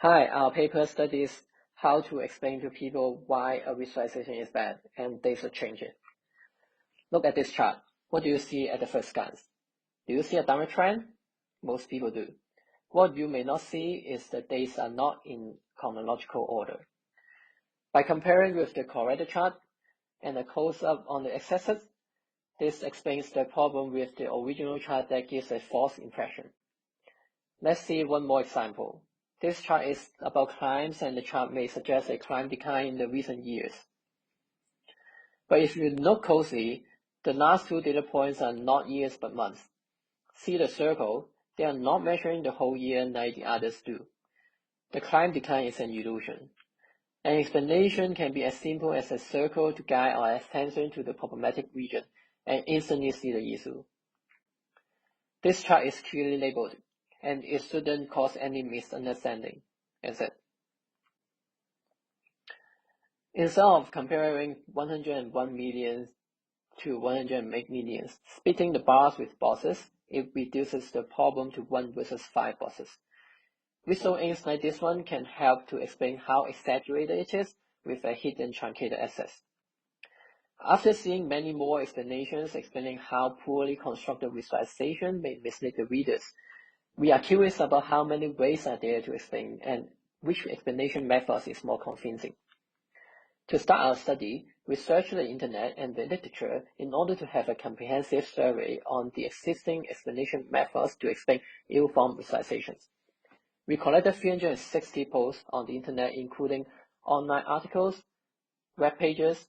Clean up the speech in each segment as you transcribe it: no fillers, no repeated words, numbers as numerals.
Hi, our paper studies how to explain to people why a visualization is bad and they should change it. Look at this chart. What do you see at the first glance? Do you see a downward trend? Most people do. What you may not see is the days are not in chronological order. By comparing with the corrected chart and a close-up on the x-axis, this explains the problem with the original chart that gives a false impression. Let's see one more example. This chart is about climbs, and the chart may suggest a climb decline in the recent years. But if you look closely, the last two data points are not years but months. See the circle? They are not measuring the whole year like the others do. The climb decline is an illusion. An explanation can be as simple as a circle to guide our attention to the problematic region and instantly see the issue. This chart is clearly labeled, and it shouldn't cause any misunderstanding, is it? Instead of comparing 101 million to 108 million, splitting the bars with boxes, it reduces the problem to 1 versus 5 boxes. Visual aids like this one can help to explain how exaggerated it is with a hidden truncated axis. After seeing many more explanations explaining how poorly constructed visualization may mislead the readers, we are curious about how many ways are there to explain and which explanation methods is more convincing. To start our study, we searched the internet and the literature in order to have a comprehensive survey on the existing explanation methods to explain ill-formed visualizations. We collected 360 posts on the internet, including online articles, web pages,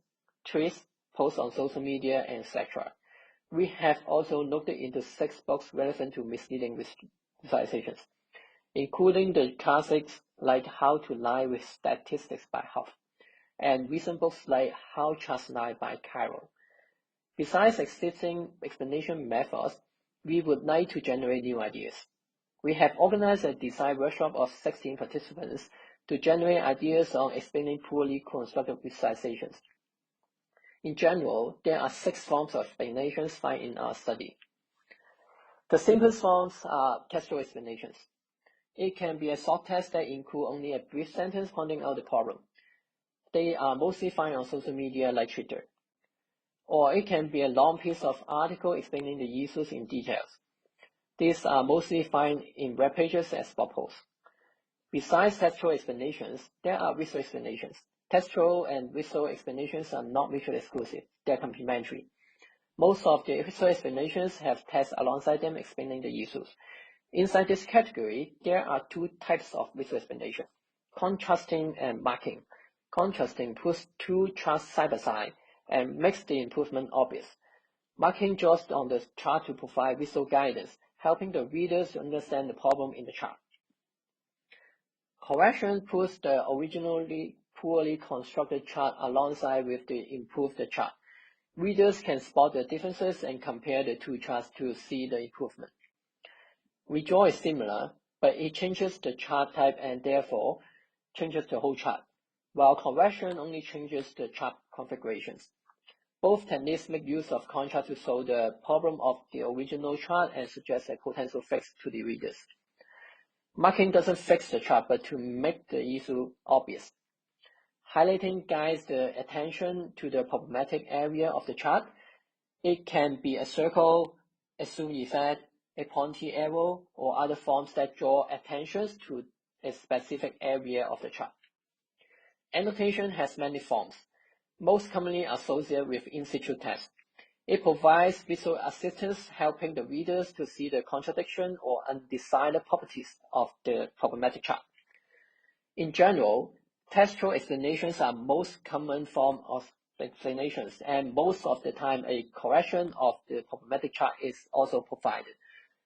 tweets, posts on social media, and etc. We have also looked into 6 books relevant to misleading visualizations, including the classics like How to Lie with Statistics by Huff, and recent books like How Charts Lie by Carroll. Besides existing explanation methods, we would like to generate new ideas. We have organized a design workshop of 16 participants to generate ideas on explaining poorly constructed visualizations. In general, there are 6 forms of explanations found in our study. The simplest forms are textual explanations. It can be a short text that includes only a brief sentence pointing out the problem. They are mostly found on social media like Twitter. Or it can be a long piece of article explaining the issues in details. These are mostly found in web pages as blog posts. Besides textual explanations, there are visual explanations. Textual and visual explanations are not mutually exclusive, they are complementary. Most of the visual explanations have text alongside them explaining the issues. Inside this category, there are 2 types of visual explanation: contrasting and marking. Contrasting puts 2 charts side by side and makes the improvement obvious. Marking draws on the chart to provide visual guidance, helping the readers to understand the problem in the chart. Correction puts the originally poorly constructed chart alongside with the improved chart. Readers can spot the differences and compare the 2 charts to see the improvement. Redraw is similar, but it changes the chart type and therefore changes the whole chart, while correction only changes the chart configurations. Both techniques make use of contrast to solve the problem of the original chart and suggest a potential fix to the readers. Marking doesn't fix the chart, but to make the issue obvious. Highlighting guides the attention to the problematic area of the chart. It can be a circle, a zoom effect, a pointy arrow, or other forms that draw attention to a specific area of the chart. Annotation has many forms, most commonly associated with in-situ text. It provides visual assistance, helping the readers to see the contradiction or undecided properties of the problematic chart. In general, textual explanations are most common form of explanations, and most of the time a correction of the problematic chart is also provided.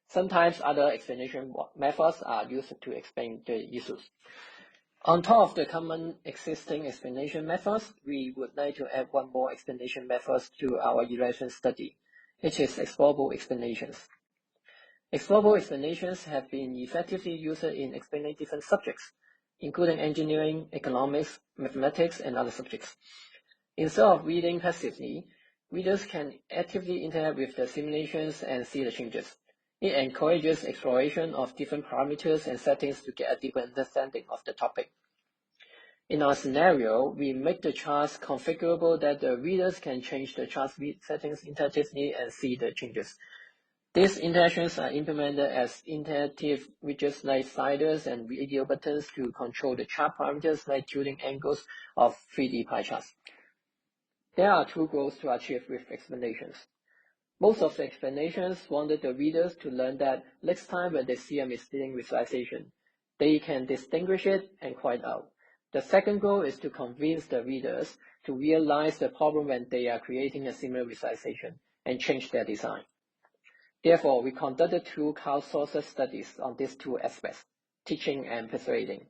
Sometimes other explanation methods are used to explain the issues. On top of the common existing explanation methods, we would like to add one more explanation method to our evaluation study, which is explorable explanations. Explorable explanations have been effectively used in explaining different subjects, including engineering, economics, mathematics, and other subjects. Instead of reading passively, readers can actively interact with the simulations and see the changes. It encourages exploration of different parameters and settings to get a deeper understanding of the topic. In our scenario, we make the charts configurable that the readers can change the chart settings interactively and see the changes. These interactions are implemented as interactive widgets like sliders and radio buttons to control the chart parameters like tilting angles of 3D pie charts. There are two goals to achieve with explanations. Most of the explanations wanted the readers to learn that next time when they see a misleading visualization, they can distinguish it and call it out. The second goal is to convince the readers to realize the problem when they are creating a similar visualization and change their design. Therefore, we conducted two crowdsourced studies on these two aspects, teaching and persuading.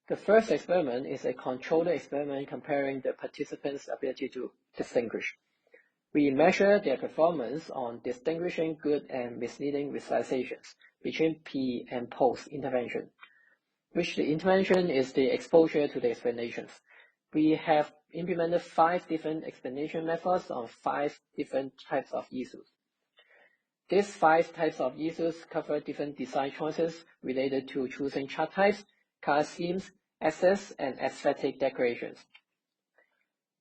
The first experiment is a controlled experiment comparing the participants' ability to distinguish. We measure their performance on distinguishing good and misleading visualizations between pre and post-intervention, which the intervention is the exposure to the explanations. We have implemented 5 different explanation methods on 5 different types of issues. These 5 types of issues cover different design choices related to choosing chart types, color schemes, access, and aesthetic decorations.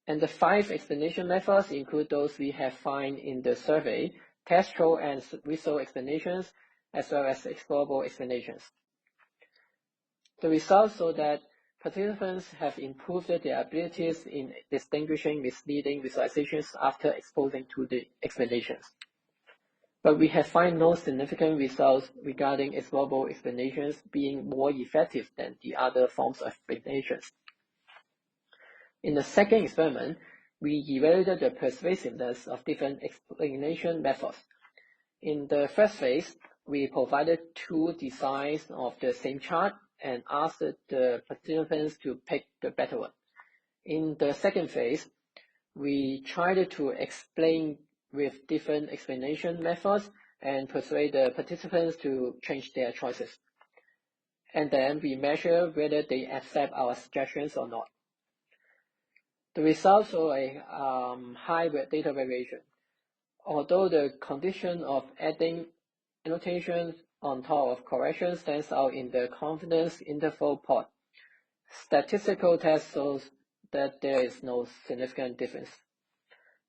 And the 5 explanation methods include those we have found in the survey, textual and visual explanations, as well as explorable explanations. The results show that participants have improved their abilities in distinguishing misleading visualizations after exposing to the explanations. But we have found no significant results regarding explorable explanations being more effective than the other forms of explanations. In the second experiment, we evaluated the persuasiveness of different explanation methods. In the first phase, we provided 2 designs of the same chart and asked the participants to pick the better one. In the second phase, we tried to explain with different explanation methods and persuade the participants to change their choices. And then we measure whether they accept our suggestions or not. The results show a high data variation. Although the condition of adding annotations on top of corrections stands out in the confidence interval plot, statistical test shows that there is no significant difference.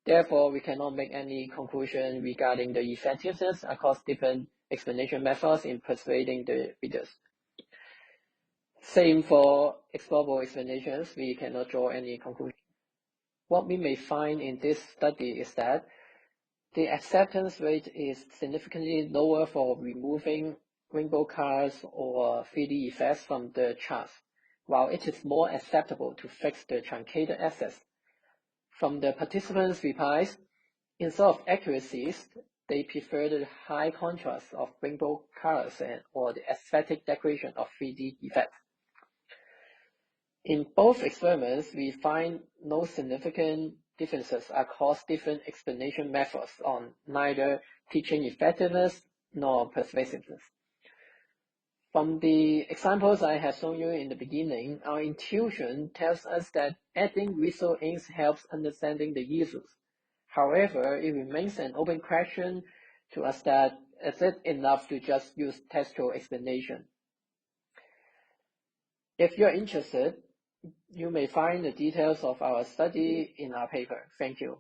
Therefore, we cannot make any conclusion regarding the effectiveness across different explanation methods in persuading the readers. Same for explorable explanations, we cannot draw any conclusion. What we may find in this study is that the acceptance rate is significantly lower for removing rainbow colors or 3D effects from the charts, while it is more acceptable to fix the truncated axis. From the participants' replies, instead of accuracies, they prefer the high contrast of rainbow colors or the aesthetic decoration of 3D effects. In both experiments, we find no significant differences across different explanation methods on neither teaching effectiveness nor persuasiveness. From the examples I have shown you in the beginning, our intuition tells us that adding visual aids helps understanding the issues. However, it remains an open question to us that is it enough to just use textual explanation? If you're interested, you may find the details of our study in our paper. Thank you.